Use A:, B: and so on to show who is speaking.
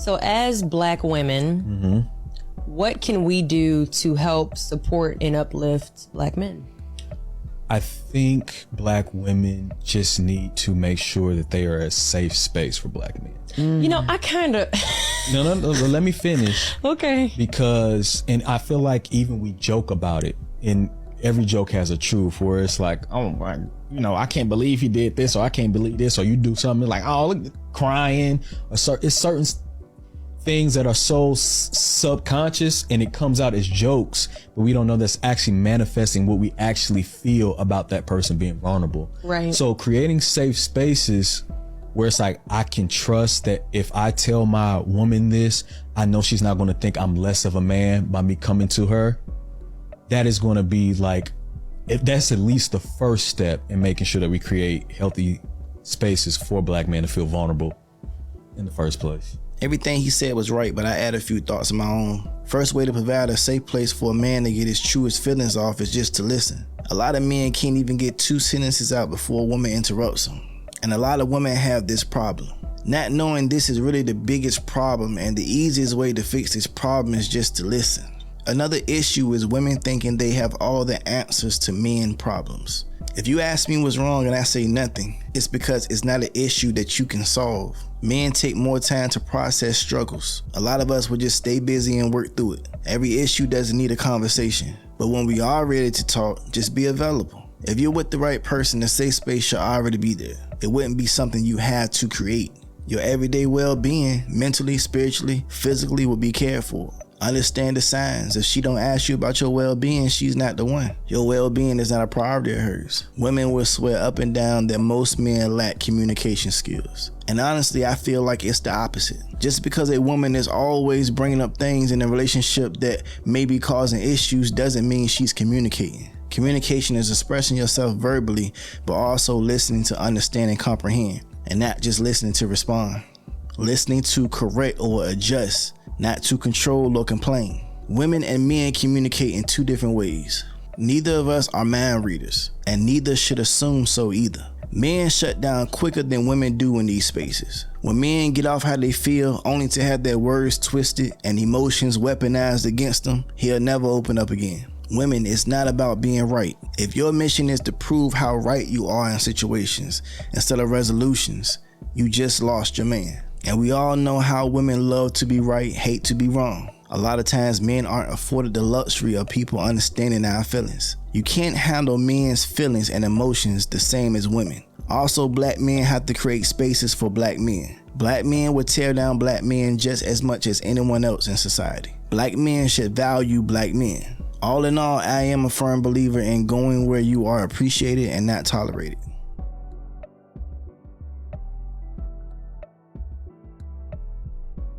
A: So as Black women, what can we do to help support and uplift Black men?
B: I think Black women just need to make sure that they are a safe space for Black men.
A: You know, I kind of...
B: No, let me finish.
A: Okay.
B: Because, and I feel like even we joke about it, and every joke has a truth where it's like, oh my, you know, I can't believe he did this, or I can't believe this, or you do something like, oh, look, crying. It's certain things that are so subconscious and it comes out as jokes, but we don't know that's actually manifesting what we actually feel about that person being vulnerable.
A: Right.
B: So creating safe spaces where it's like, I can trust that if I tell my woman this, I know she's not going to think I'm less of a man by me coming to her. That is going to be like, if that's at least the first step in making sure that we create healthy spaces for Black men to feel vulnerable in the first place.
C: Everything he said was right, but I add a few thoughts of my own. First way to provide a safe place for a man to get his truest feelings off is just to listen. A lot of men can't even get 2 sentences out before a woman interrupts them. And a lot of women have this problem. Not knowing this is really the biggest problem, and the easiest way to fix this problem is just to listen. Another issue is women thinking they have all the answers to men problems. If you ask me what's wrong and I say nothing, it's because it's not an issue that you can solve. Men take more time to process struggles. A lot of us would just stay busy and work through it. Every issue doesn't need a conversation, but when we are ready to talk, just be available. If you're with the right person, the safe space should already be there. It wouldn't be something you had to create. Your everyday well-being, mentally, spiritually, physically, will be cared for. Understand the signs. If she don't ask you about your well-being, she's not the one. Your well-being is not a priority of hers. Women will swear up and down that most men lack communication skills. And honestly, I feel like it's the opposite. Just because a woman is always bringing up things in a relationship that may be causing issues doesn't mean she's communicating. Communication is expressing yourself verbally, but also listening to understand and comprehend, and not just listening to respond. Listening to correct or adjust, not to control or complain. Women and men communicate in 2 different ways. Neither of us are mind readers, and neither should assume so either. Men shut down quicker than women do in these spaces. When men get off how they feel only to have their words twisted and emotions weaponized against them, he'll never open up again. Women, it's not about being right. If your mission is to prove how right you are in situations instead of resolutions, you just lost your man. And we all know how women love to be right, hate to be wrong. A lot of times men aren't afforded the luxury of people understanding our feelings. You can't handle men's feelings and emotions the same as women. Also, Black men have to create spaces for Black men. Black men would tear down Black men just as much as anyone else in society. Black men should value Black men. All in all, I am a firm believer in going where you are appreciated and not tolerated.